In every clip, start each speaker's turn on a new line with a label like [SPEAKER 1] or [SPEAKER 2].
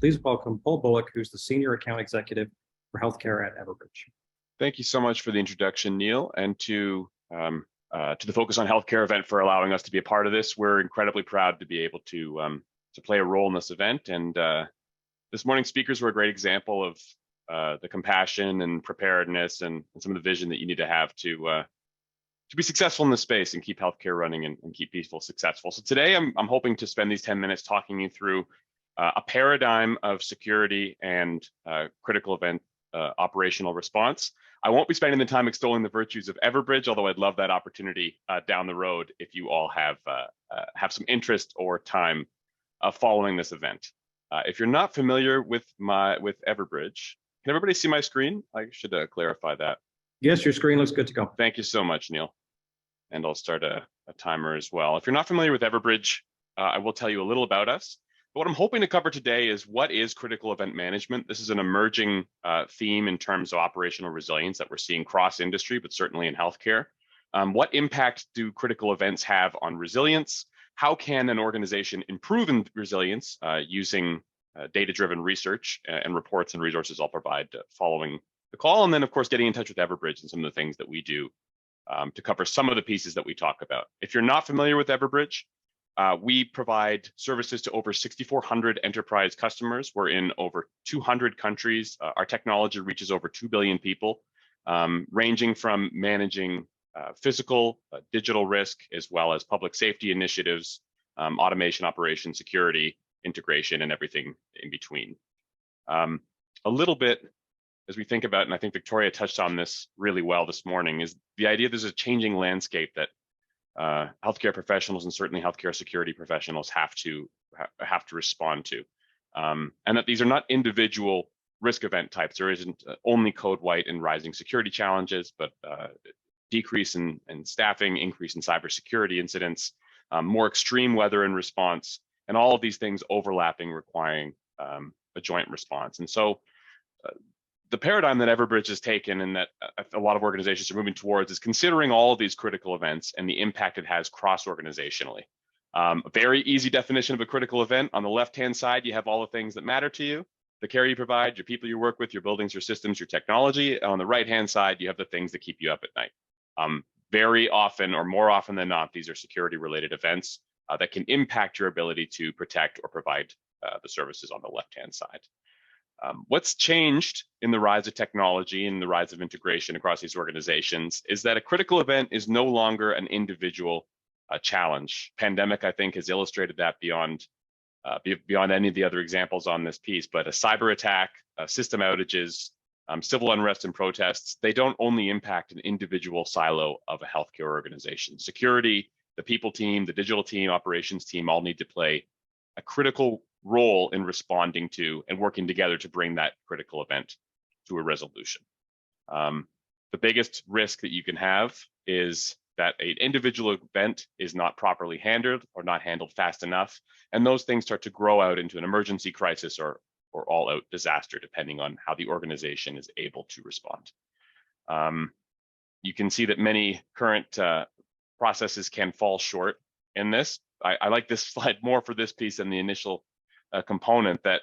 [SPEAKER 1] Please welcome Paul Bullock, who's the Senior Account Executive for Healthcare at Everbridge.
[SPEAKER 2] Thank you so much for the introduction, Neil, and to the Focus on Healthcare event for allowing us to be a part of this. We're incredibly proud to be able to play a role in this event. And this morning's speakers were a great example of the compassion and preparedness and some of the vision that you need to have to be successful in this space and keep healthcare running and keep people successful. So today I'm hoping to spend these 10 minutes talking you through a paradigm of security and critical event operational response. I won't be spending the time extolling the virtues of Everbridge, although I'd love that opportunity down the road if you all have some interest or time following this event. If you're not familiar with Everbridge, can everybody see my screen? I should clarify that.
[SPEAKER 1] Yes, your screen looks good to go.
[SPEAKER 2] Thank you so much, Neil. And I'll start a timer as well. If you're not familiar with Everbridge, I will tell you a little about us. But what I'm hoping to cover today is what is critical event management. This is an emerging theme in terms of operational resilience that we're seeing cross industry, but certainly in healthcare. What impact do critical events have on resilience? How can an organization improve in resilience using data-driven research and reports and resources I'll provide following the call? And then, of course, getting in touch with Everbridge and some of the things that we do to cover some of the pieces that we talk about. If you're not familiar with Everbridge, we provide services to over 6,400 enterprise customers. We're in over 200 countries. Our technology reaches over 2 billion people, ranging from managing physical, digital risk, as well as public safety initiatives, automation, operation, security, integration, and everything in between. A little bit as we think about, and I think Victoria touched on this really well this morning, is the idea there's a changing landscape that healthcare professionals and certainly healthcare security professionals have to respond to, and that these are not individual risk event types. There isn't only code white and rising security challenges, but decrease in staffing, increase in cybersecurity incidents, more extreme weather and response, and all of these things overlapping, requiring a joint response. And so the paradigm that Everbridge has taken and that a lot of organizations are moving towards is considering all of these critical events and the impact it has cross-organizationally. A very easy definition of a critical event. On the left-hand side, you have all the things that matter to you, the care you provide, your people you work with, your buildings, your systems, your technology. On the right-hand side, you have the things that keep you up at night. Very often, or more often than not, these are security-related events that can impact your ability to protect or provide the services on the left-hand side. What's changed in the rise of technology and the rise of integration across these organizations is that a critical event is no longer an individual challenge. Pandemic, I think, has illustrated that beyond any of the other examples on this piece. But a cyber attack, system outages, civil unrest and protests, they don't only impact an individual silo of a healthcare organization. Security, the people team, the digital team, operations team all need to play a critical role in responding to and working together to bring that critical event to a resolution. The biggest risk that you can have is that an individual event is not properly handled or not handled fast enough, and those things start to grow out into an emergency crisis or all-out disaster, depending on how the organization is able to respond. You can see that many current processes can fall short in this. I like this slide more for this piece than the initial component, that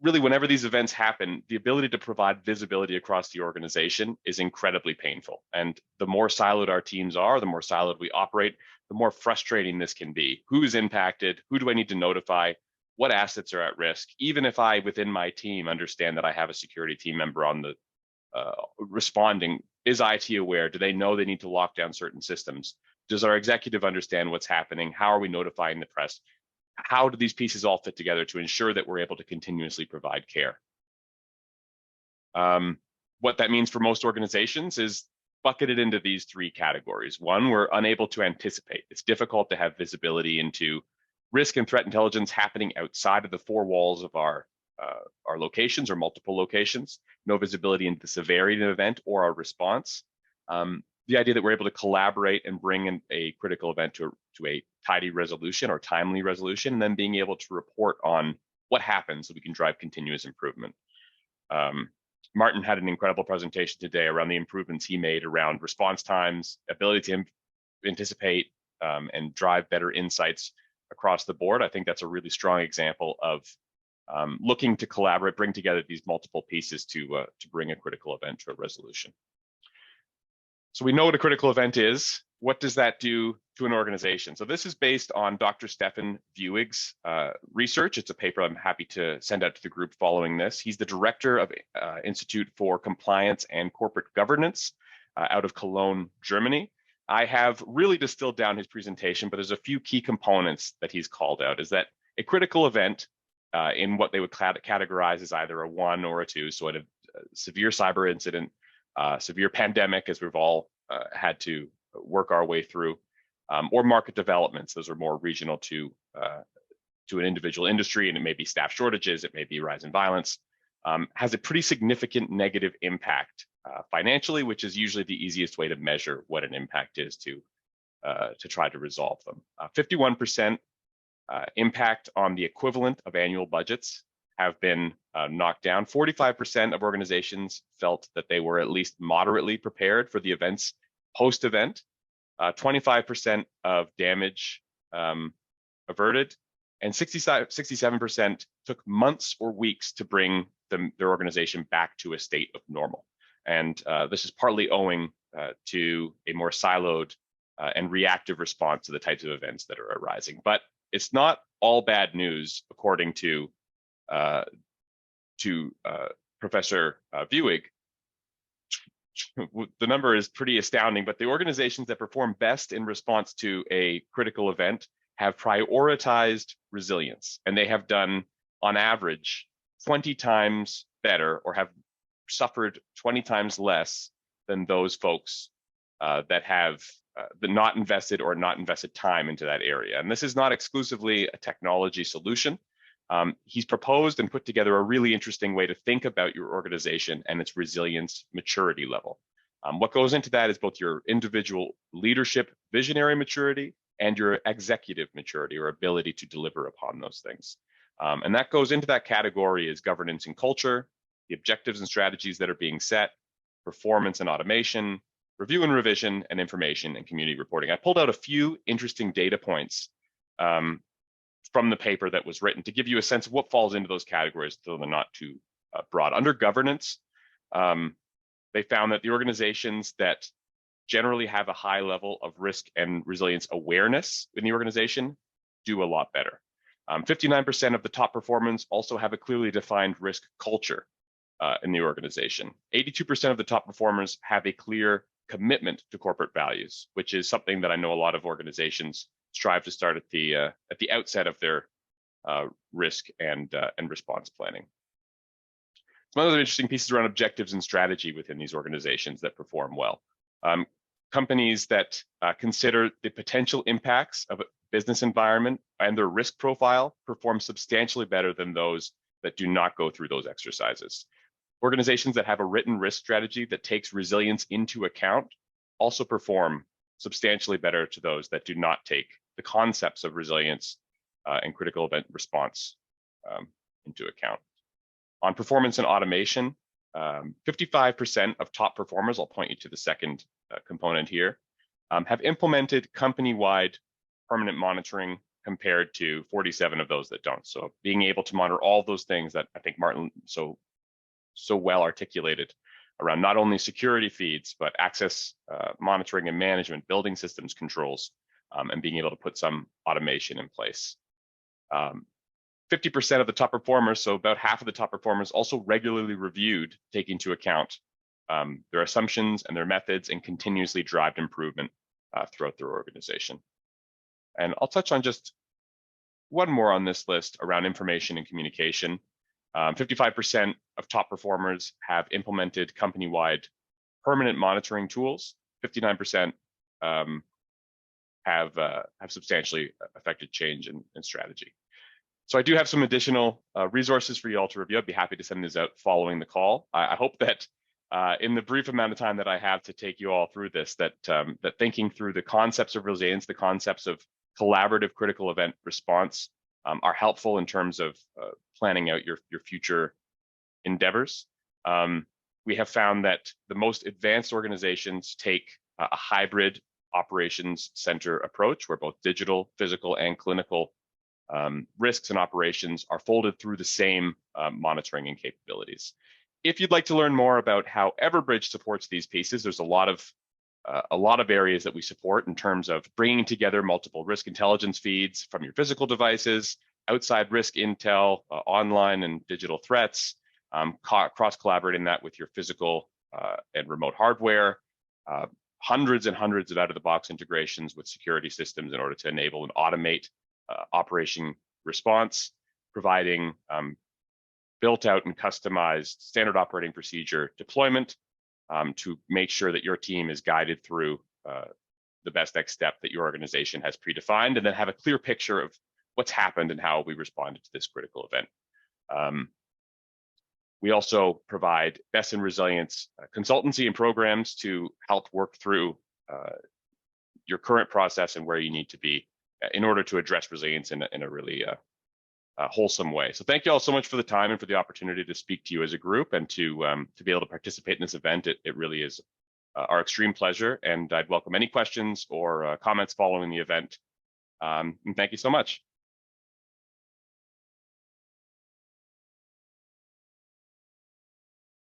[SPEAKER 2] really whenever these events happen, the ability to provide visibility across the organization is incredibly painful. And the more siloed our teams are, the more siloed we operate, the more frustrating this can be. Who's impacted? Who do I need to notify? What assets are at risk? Even if I, within my team, understand that I have a security team member on the responding, is IT aware? Do they know they need to lock down certain systems? Does our executive understand what's happening? How are we notifying the press? How do these pieces all fit together to ensure that we're able to continuously provide care? What that means for most organizations is bucketed into these three categories. One, we're unable to anticipate. It's difficult to have visibility into risk and threat intelligence happening outside of the four walls of our locations or multiple locations. No visibility into the severity of an event or our response. The idea that we're able to collaborate and bring in a critical event to a tidy resolution or timely resolution, and then being able to report on what happens so we can drive continuous improvement. Martin had an incredible presentation today around the improvements he made around response times, ability to anticipate and drive better insights across the board. I think that's a really strong example of looking to collaborate, bring together these multiple pieces to bring a critical event to a resolution. So we know what a critical event is. What does that do to an organization? So this is based on Dr. Stefan Vuig's research. It's a paper I'm happy to send out to the group following this. He's the director of Institute for Compliance and Corporate Governance out of Cologne, Germany. I have really distilled down his presentation, but there's a few key components that he's called out. Is that a critical event in what they would categorize as either a 1 or a 2, so a severe cyber incident, severe pandemic, as we've all had to work our way through, or market developments. Those are more regional to an individual industry, and it may be staff shortages, it may be rise in violence, has a pretty significant negative impact financially, which is usually the easiest way to measure what an impact is to try to resolve them. 51% impact on the equivalent of annual budgets have been knocked down. 45% of organizations felt that they were at least moderately prepared for the events post-event. 25% of damage averted, and 67% took months or weeks to bring their organization back to a state of normal. And this is partly owing to a more siloed and reactive response to the types of events that are arising. But it's not all bad news, according to Professor Vuig. The number is pretty astounding, but the organizations that perform best in response to a critical event have prioritized resilience, and they have done, on average, 20 times better, or have suffered 20 times less than those folks that have not invested time into that area. And this is not exclusively a technology solution. He's proposed and put together a really interesting way to think about your organization and its resilience maturity level. What goes into that is both your individual leadership visionary maturity and your executive maturity, or ability to deliver upon those things. And that goes into that category is governance and culture, the objectives and strategies that are being set, performance and automation, review and revision, and information and community reporting. I pulled out a few interesting data points from the paper that was written to give you a sense of what falls into those categories, though they're not too broad. Under governance, they found that the organizations that generally have a high level of risk and resilience awareness in the organization do a lot better. 59% of the top performers also have a clearly defined risk culture in the organization. 82% of the top performers have a clear commitment to corporate values, which is something that I know a lot of organizations strive to start at the outset of their risk and response planning. Some other interesting pieces around objectives and strategy within these organizations that perform well. Companies that consider the potential impacts of a business environment and their risk profile perform substantially better than those that do not go through those exercises. Organizations that have a written risk strategy that takes resilience into account also perform substantially better to those that do not take the concepts of resilience and critical event response into account. On performance and automation, 55% of top performers, I'll point you to the second component here, have implemented company-wide permanent monitoring compared to 47 of those that don't. So being able to monitor all those things that I think Martin so well articulated around not only security feeds, but access monitoring and management, building systems controls, and being able to put some automation in place. 50% of the top performers, so about half of the top performers, also regularly reviewed, taking into account their assumptions and their methods, and continuously drive improvement throughout their organization. And I'll touch on just one more on this list around information and communication. 55% of top performers have implemented company-wide permanent monitoring tools. 59% have substantially affected change in strategy. So I do have some additional resources for you all to review. I'd be happy to send these out following the call. I hope that in the brief amount of time that I have to take you all through this, that thinking through the concepts of resilience, the concepts of collaborative critical event response are helpful in terms of planning out your future endeavors. We have found that the most advanced organizations take a hybrid operations center approach where both digital, physical, and clinical risks and operations are folded through the same monitoring and capabilities. If you'd like to learn more about how Everbridge supports these pieces, there's a lot of areas that we support in terms of bringing together multiple risk intelligence feeds from your physical devices, outside risk intel, online and digital threats, cross-collaborating that with your physical and remote hardware, hundreds and hundreds of out-of-the-box integrations with security systems in order to enable and automate operation response, providing built out and customized standard operating procedure deployment to make sure that your team is guided through the best next step that your organization has predefined, and then have a clear picture of what's happened and how we responded to this critical event. We also provide best in resilience consultancy and programs to help work through your current process and where you need to be in order to address resilience in a really wholesome way. So thank you all so much for the time and for the opportunity to speak to you as a group and to be able to participate in this event. It really is our extreme pleasure, and I'd welcome any questions or comments following the event. And thank you so much.